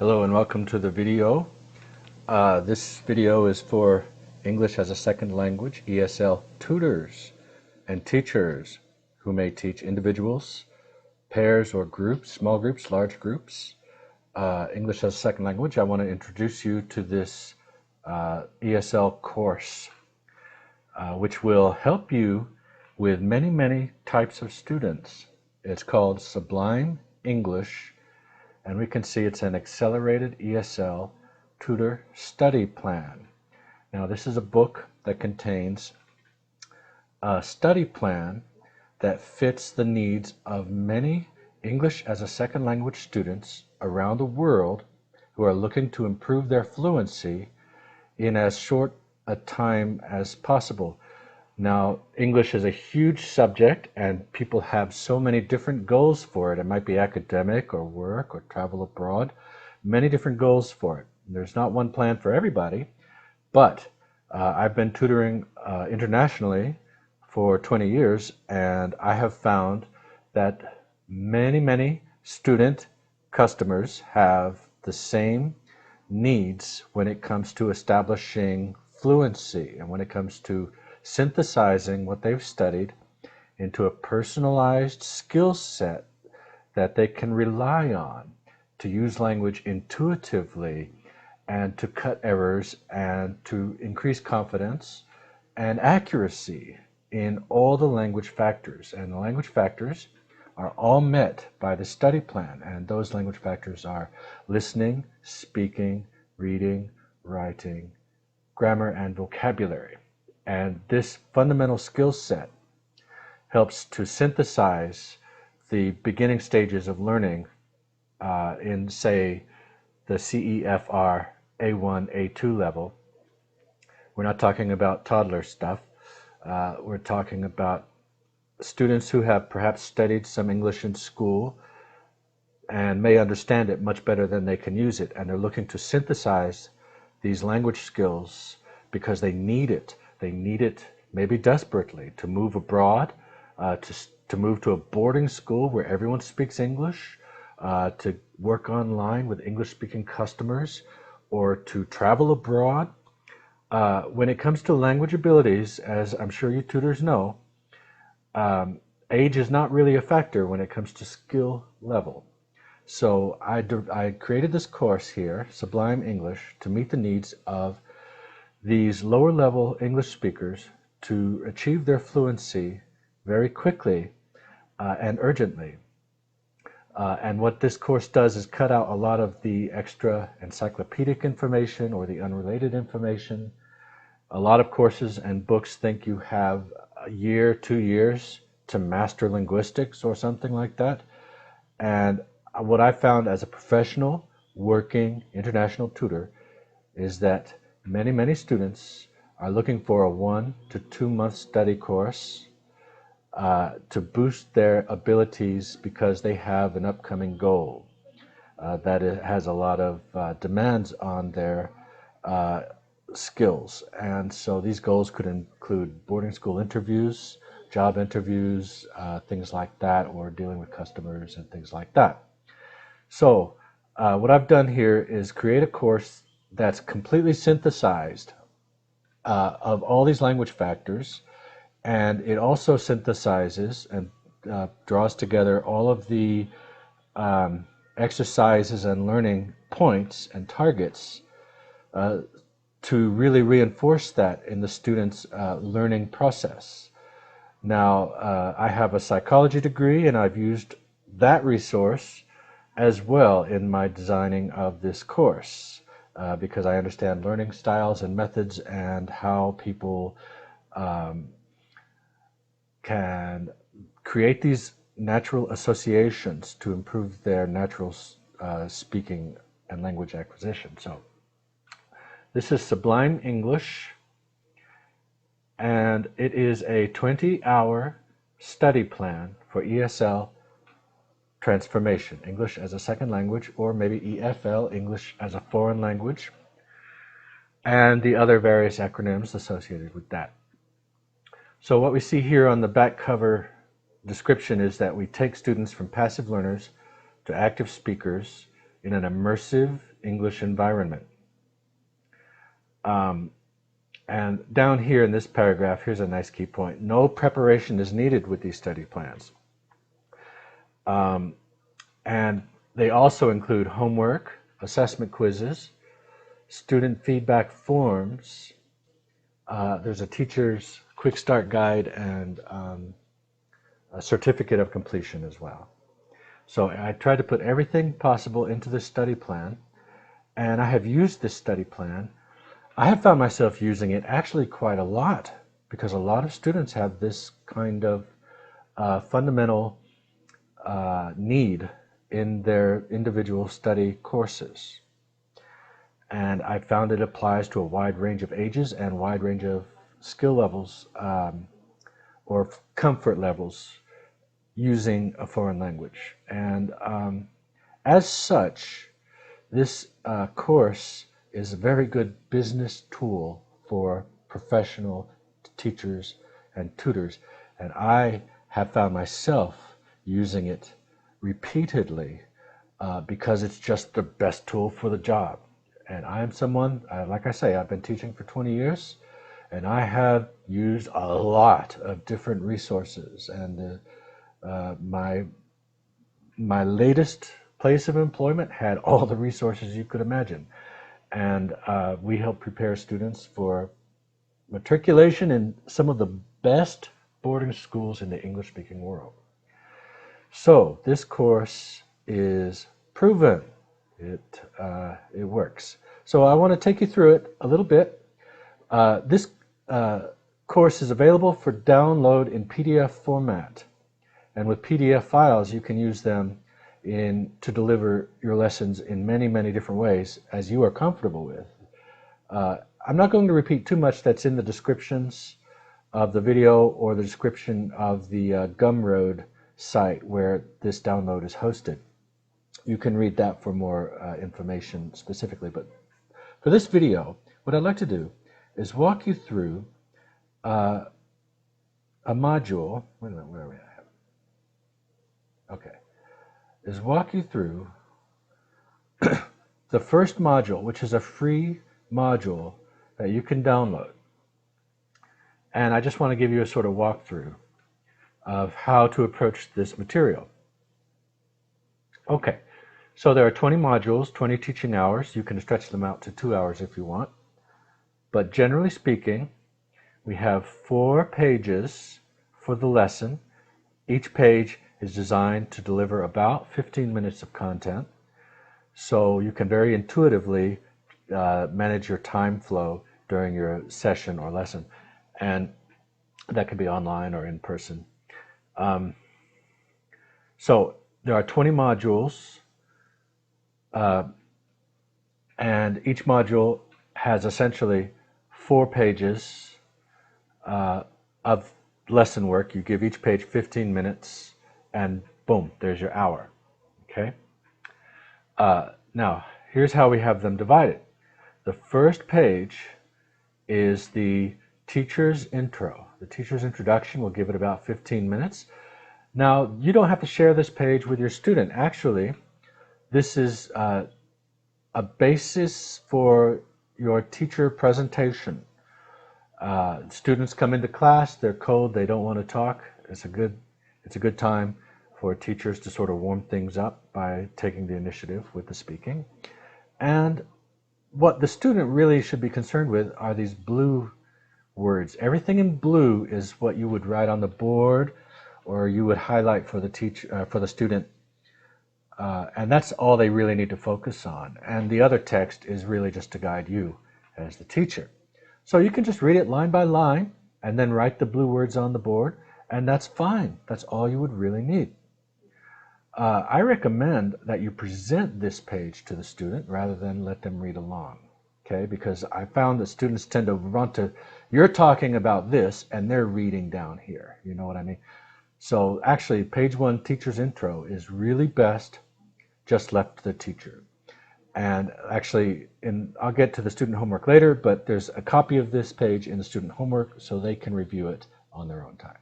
Hello and welcome to the video. This video is for English as a Second Language ESL tutors and teachers who may teach individuals, pairs or groups, small groups, large groups. English as a Second Language. I want to introduce you to this ESL course which will help you with many types of students. It's called Sublime English, and we can see it's an Accelerated ESL tutor study plan. Now this is a book that contains a study plan that fits the needs of many English as a second language students around the world who are looking to improve their fluency in as short a time as possible. Now, English is a huge subject and people have so many different goals for it. It might be academic or work or travel abroad, many different goals for it. There's not one plan for everybody, but I've been tutoring internationally for 20 years, and I have found that many student customers have the same needs when it comes to establishing fluency and when it comes to synthesizing what they've studied into a personalized skill set that they can rely on to use language intuitively and to cut errors and to increase confidence and accuracy in all the language factors. And the language factors are all met by the study plan, and those language factors are listening, speaking, reading, writing, grammar, and vocabulary. And this fundamental skill set helps to synthesize the beginning stages of learning in, say, the CEFR A1, A2 level. We're not talking about toddler stuff. We're talking about students who have perhaps studied some English in school and may understand it much better than they can use it, and they're looking to synthesize these language skills because they need it. They need it maybe desperately to move abroad, to move to a boarding school where everyone speaks English, to work online with English-speaking customers, or to travel abroad. When it comes to language abilities, as I'm sure you tutors know, age is not really a factor when it comes to skill level. So I created this course here, Sublime English, to meet the needs of these lower level English speakers to achieve their fluency very quickly and urgently. And what this course does is cut out a lot of the extra encyclopedic information or the unrelated information. A lot of courses and books think you have a year, 2 years to master linguistics or something like that. And what I found as a professional working international tutor is that many students are looking for a 1 to 2 month study course to boost their abilities because they have an upcoming goal that it has a lot of demands on their skills. And so these goals could include boarding school interviews, job interviews, things like that, or dealing with customers and things like that. So what I've done here is create a course that's completely synthesized of all these language factors, and it also synthesizes and draws together all of the exercises and learning points and targets to really reinforce that in the student's learning process. Now, I have a psychology degree, and I've used that resource as well in my designing of this course because I understand learning styles and methods and how people can create these natural associations to improve their natural speaking and language acquisition. So this is Sublime English, and it is a 20-hour study plan for ESL transformation, English as a second language, or maybe EFL, English as a foreign language, and the other various acronyms associated with that. So what we see here on the back cover description is that we take students from passive learners to active speakers in an immersive English environment. And down here in this paragraph, here's a nice key point. No preparation is needed with these study plans. And they also include homework, assessment quizzes, student feedback forms. There's a teacher's quick start guide and a certificate of completion as well. So I tried to put everything possible into this study plan, and I have used this study plan. I have found myself using it actually quite a lot because a lot of students have this kind of fundamental need in their individual study courses. And I found it applies to a wide range of ages and wide range of skill levels or comfort levels using a foreign language. And as such, this course is a very good business tool for professional teachers and tutors. And I have found myself using it repeatedly because it's just the best tool for the job. And I am someone, like I say, I've been teaching for 20 years, and I have used a lot of different resources. And my latest place of employment had all the resources you could imagine. And we help prepare students for matriculation in some of the best boarding schools in the English-speaking world. So this course is proven. It works. So I want to take you through it a little bit. This course is available for download in PDF format. And with PDF files, you can use them to deliver your lessons in many, many different ways as you are comfortable with. I'm not going to repeat too much that's in the descriptions of the video or the description of the Gumroad site where this download is hosted. You can read that for more information specifically. But for this video, what I'd like to do is walk you through a module. Wait a minute, where are we at? Okay. Is walk you through the first module, which is a free module that you can download. And I just want to give you a sort of walkthrough of how to approach this material. Okay, so there are 20 modules, 20 teaching hours. You can stretch them out to 2 hours if you want. But generally speaking, we have 4 pages for the lesson. Each page is designed to deliver about 15 minutes of content, so you can very intuitively manage your time flow during your session or lesson, and that could be online or in person. So there are 20 modules, and each module has essentially 4 pages of lesson work. You give each page 15 minutes, and boom, there's your hour. Okay. Now, here's how we have them divided. The first page is the teacher's intro. The teacher's introduction will give it about 15 minutes. Now, you don't have to share this page with your student. Actually, this is a basis for your teacher presentation. Students come into class, they're cold, they don't want to talk. It's a good time for teachers to sort of warm things up by taking the initiative with the speaking. And what the student really should be concerned with are these blue words. Everything in blue is what you would write on the board or you would highlight for the student. And that's all they really need to focus on. And the other text is really just to guide you as the teacher. So you can just read it line by line and then write the blue words on the board, and that's fine. That's all you would really need. I recommend that you present this page to the student rather than let them read along, okay? Because I found that students tend to want to, you're talking about this and they're reading down here, you know what I mean? So actually, page 1, teacher's intro, is really best just left to the teacher. And actually, I'll get to the student homework later, but there's a copy of this page in the student homework so they can review it on their own time.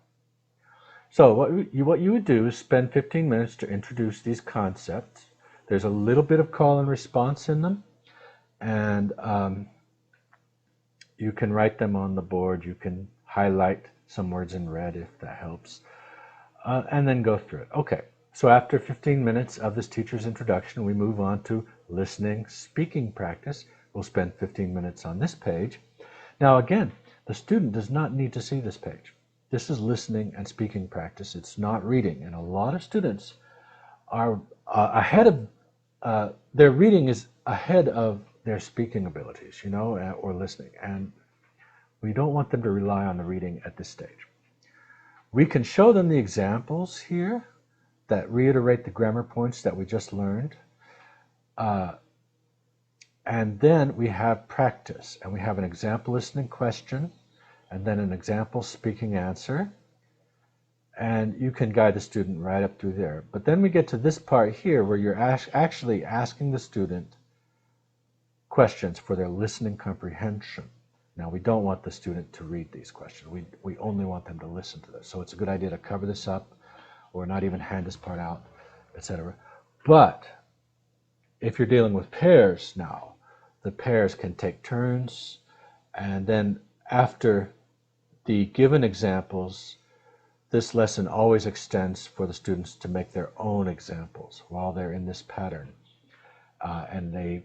So what you would do is spend 15 minutes to introduce these concepts. There's a little bit of call and response in them, and you can write them on the board. You can highlight some words in red if that helps, and then go through it. Okay, so after 15 minutes of this teacher's introduction, we move on to listening, speaking practice. We'll spend 15 minutes on this page. Now again, the student does not need to see this page. This is listening and speaking practice. It's not reading, and a lot of students are ahead of, their reading is ahead of their speaking abilities, you know, or listening, and we don't want them to rely on the reading at this stage. We can show them the examples here that reiterate the grammar points that we just learned, and then we have practice, and we have an example listening question, and then an example speaking answer, and you can guide the student right up through there. But then we get to this part here where you're actually asking the student questions for their listening comprehension. Now, we don't want the student to read these questions. We only want them to listen to this. So it's a good idea to cover this up or not even hand this part out, etc. But if you're dealing with pairs now, the pairs can take turns, and then after the given examples, this lesson always extends for the students to make their own examples while they're in this pattern. And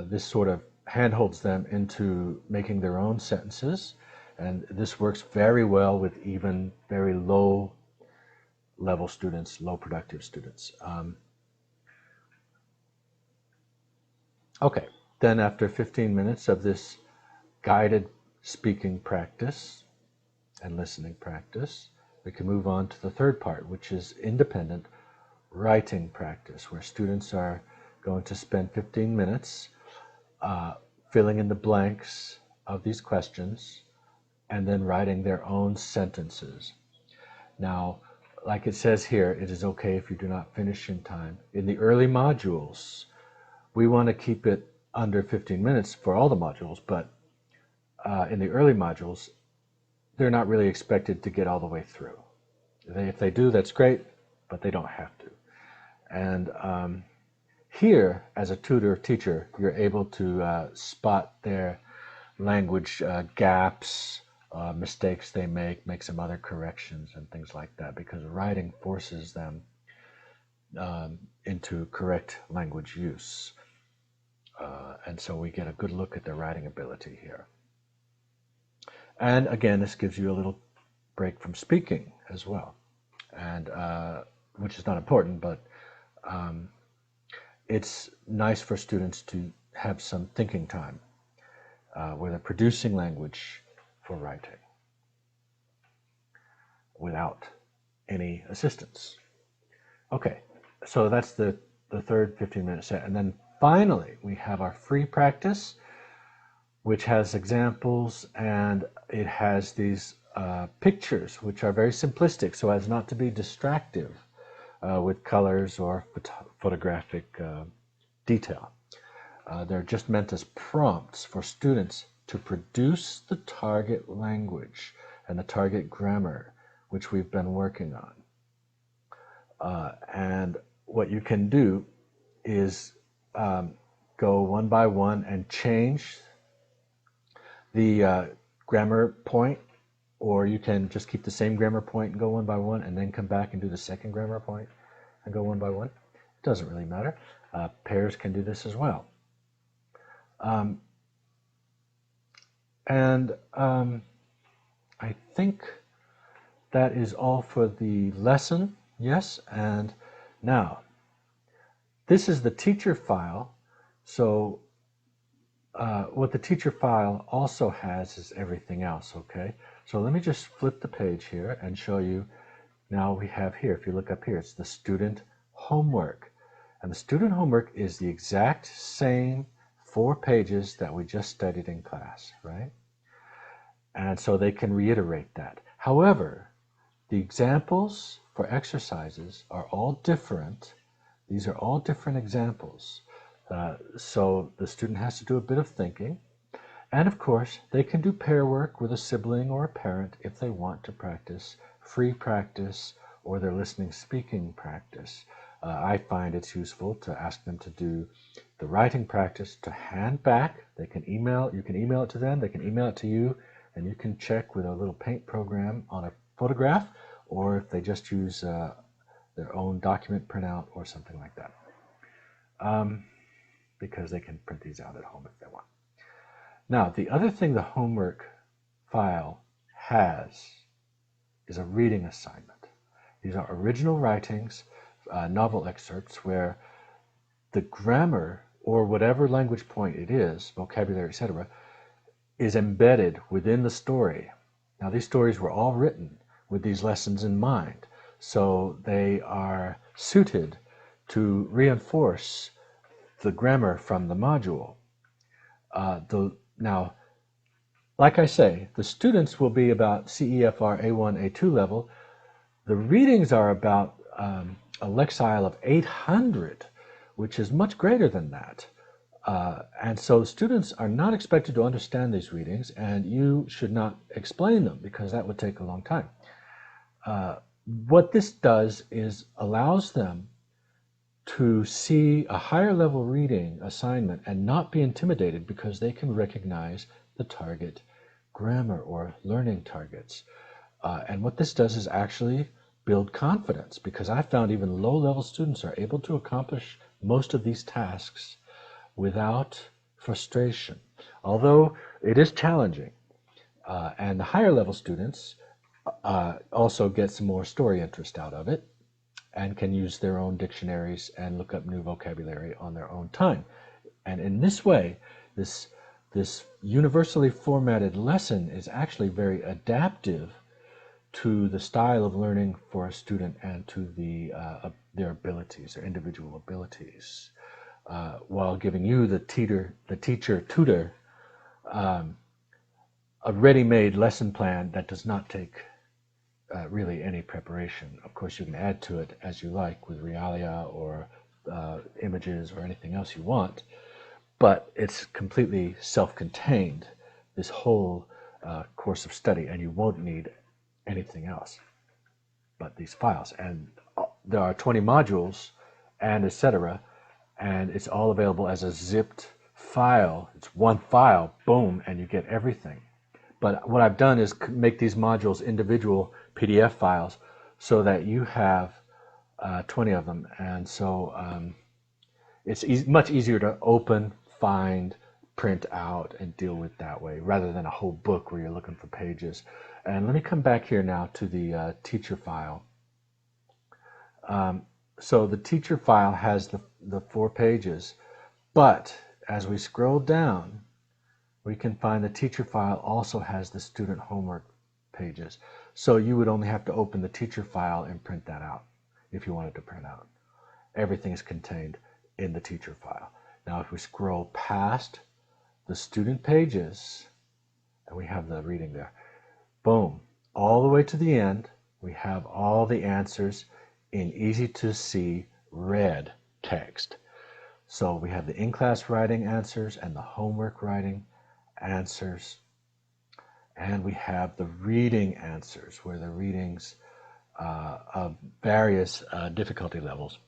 this sort of handholds them into making their own sentences. And this works very well with even very low level students, low productive students. Okay, then after 15 minutes of this guided speaking practice and listening practice, we can move on to the third part, which is independent writing practice, where students are going to spend 15 minutes filling in the blanks of these questions and then writing their own sentences. Now, like it says here, it is okay if you do not finish in time. In the early modules, we want to keep it under 15 minutes for all the modules, but in the early modules, they're not really expected to get all the way through. If they do, that's great, but they don't have to. And here, as a tutor teacher, you're able to spot their language gaps, mistakes they make some other corrections and things like that, because writing forces them into correct language use. And so we get a good look at their writing ability here. And again, this gives you a little break from speaking as well, and which is not important, but it's nice for students to have some thinking time where they're producing language for writing without any assistance. Okay, so that's the third 15-minute set. And then finally, we have our free practice, which has examples, and it has these pictures, which are very simplistic, so as not to be distractive with colors or photographic detail. They're just meant as prompts for students to produce the target language and the target grammar, which we've been working on. And what you can do is go one by one and change the grammar point, or you can just keep the same grammar point and go one by one, and then come back and do the second grammar point and go one by one. It doesn't really matter. Pairs can do this as well. I think that is all for the lesson. Yes, and now this is the teacher file. So what the teacher file also has is everything else, okay? So let me just flip the page here and show you. Now we have here, if you look up here, it's the student homework. And the student homework is the exact same 4 pages that we just studied in class, right? And so they can reiterate that. However, the examples for exercises are all different. These are all different examples. So the student has to do a bit of thinking. And of course, they can do pair work with a sibling or a parent if they want to practice free practice or their listening speaking practice. I find it's useful to ask them to do the writing practice to hand back. They can email, you can email it to them, they can email it to you, and you can check with a little paint program on a photograph, or if they just use their own document printout or something like that. Because they can print these out at home if they want. Now, the other thing the homework file has is a reading assignment. These are original writings, novel excerpts where the grammar or whatever language point it is, vocabulary, etc., is embedded within the story. Now, these stories were all written with these lessons in mind, so they are suited to reinforce the grammar from the module. Now, like I say, the students will be about CEFR A1, A2 level. The readings are about a lexile of 800, which is much greater than that. And so students are not expected to understand these readings, and you should not explain them because that would take a long time. What this does is allows them to see a higher level reading assignment and not be intimidated because they can recognize the target grammar or learning targets. And what this does is actually build confidence, because I found even low-level students are able to accomplish most of these tasks without frustration, although it is challenging. And the higher level students also get some more story interest out of it and can use their own dictionaries and look up new vocabulary on their own time. And in this way, this universally formatted lesson is actually very adaptive to the style of learning for a student and to their abilities, their individual abilities, while giving you, the tutor, a ready-made lesson plan that does not take really any preparation. Of course, you can add to it as you like with realia or images or anything else you want, but it's completely self-contained, this whole course of study, and you won't need anything else but these files. And there are 20 modules and etc., and it's all available as a zipped file. It's one file, boom, and you get everything. But what I've done is make these modules individual PDF files so that you have 20 of them, and so it's much easier to open, find, print out, and deal with that way, rather than a whole book where you're looking for pages. And let me come back here now to the teacher file. So the teacher file has the 4 pages, but as we scroll down, we can find the teacher file also has the student homework pages. So you would only have to open the teacher file and print that out if you wanted to print out. Everything is contained in the teacher file. Now if we scroll past the student pages, and we have the reading there, boom, all the way to the end, we have all the answers in easy to see red text. So we have the in-class writing answers and the homework writing answers, and we have the reading answers, where the readings of various difficulty levels.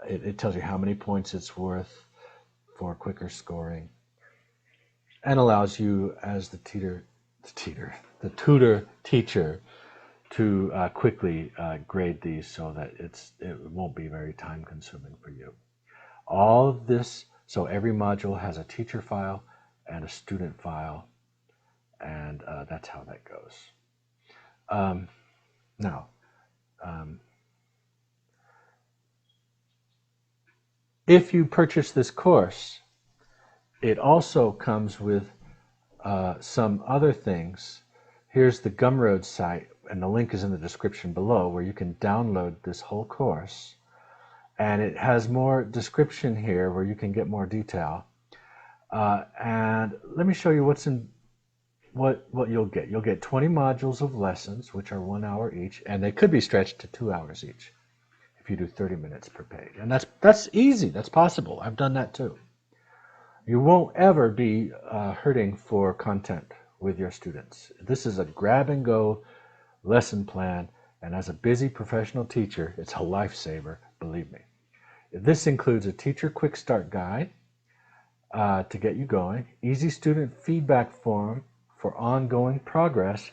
It tells you how many points it's worth for quicker scoring, and allows you as the tutor teacher to quickly grade these so that it won't be very time consuming for you. All of this, so every module has a teacher file and a student file, and that's how that goes. Now, if you purchase this course, it also comes with some other things. Here's the Gumroad site, and the link is in the description below, where you can download this whole course. And it has more description here where you can get more detail. And let me show you what you'll get. You'll get 20 modules of lessons, which are 1 hour each, and they could be stretched to 2 hours each if you do 30 minutes per page. And that's easy. That's possible. I've done that too. You won't ever be hurting for content with your students. This is a grab-and-go lesson plan, and as a busy professional teacher, it's a lifesaver. believe me. This includes a teacher quick start guide to get you going, easy student feedback form for ongoing progress,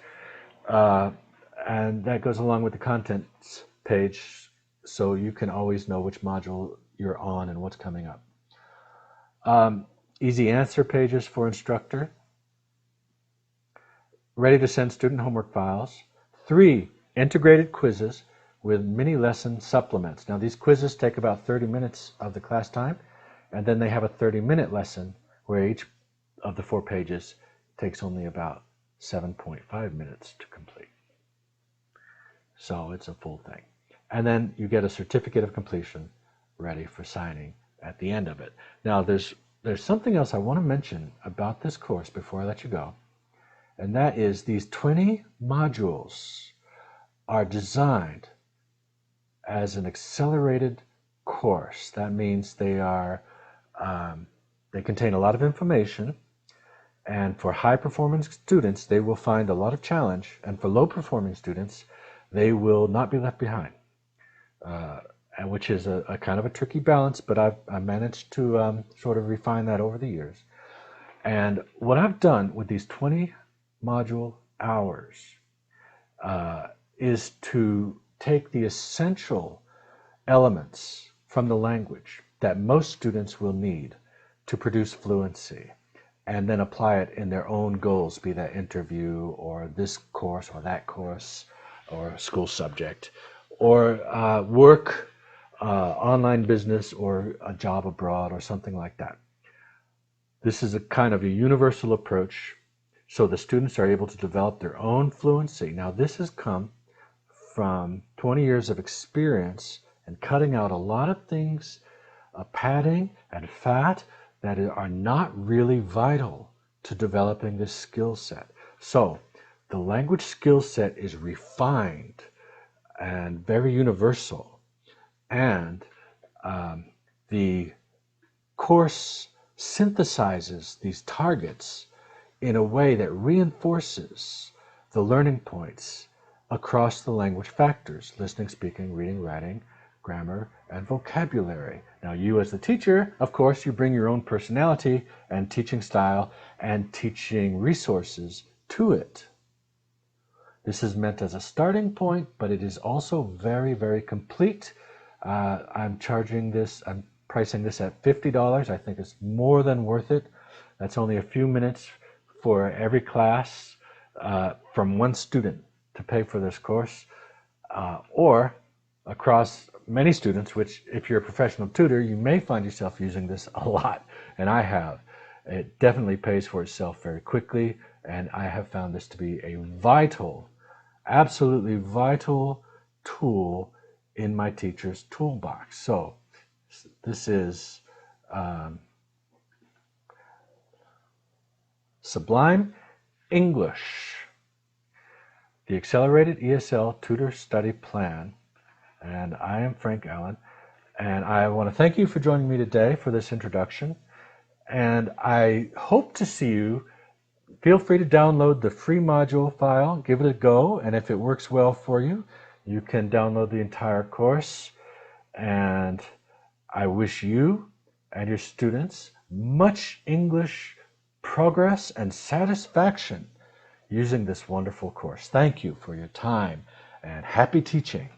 and that goes along with the contents page so you can always know which module you're on and what's coming up. Easy answer pages for instructor, ready to send student homework files, 3 integrated quizzes with mini lesson supplements. Now these quizzes take about 30 minutes of the class time, and then they have a 30-minute lesson where each of the 4 pages takes only about 7.5 minutes to complete. So it's a full thing. And then you get a certificate of completion ready for signing at the end of it. Now there's something else I want to mention about this course before I let you go, and that is these 20 modules are designed as an accelerated course. That means they contain a lot of information, and for high-performing students, they will find a lot of challenge, and for low-performing students, they will not be left behind, which is a kind of a tricky balance, but I've managed to sort of refine that over the years. And what I've done with these 20 module hours is to take the essential elements from the language that most students will need to produce fluency, and then apply it in their own goals, be that interview or this course or that course or school subject, or work, online business, or a job abroad or something like that. This is a kind of a universal approach so the students are able to develop their own fluency. Now this has come from 20 years of experience and cutting out a lot of things, padding and fat, that are not really vital to developing this skill set. So the language skill set is refined and very universal, and the course synthesizes these targets in a way that reinforces the learning points across the language factors: listening, speaking, reading, writing, grammar, and vocabulary. Now you as the teacher, of course, you bring your own personality and teaching style and teaching resources to it. This is meant as a starting point, but it is also very, very complete. I'm pricing this at $50. I think it's more than worth it. That's only a few minutes for every class from one student to pay for this course, or across many students, which if you're a professional tutor, you may find yourself using this a lot, and I have. It definitely pays for itself very quickly, and I have found this to be a vital, absolutely vital tool in my teacher's toolbox. So this is Sublime English, the Accelerated ESL Tutor Study Plan. And I am Frank Allen, and I want to thank you for joining me today for this introduction, and I hope to see you. Feel free to download the free module file, give it a go, and if it works well for you, you can download the entire course. And I wish you and your students much English progress and satisfaction using this wonderful course. Thank you for your time, and happy teaching.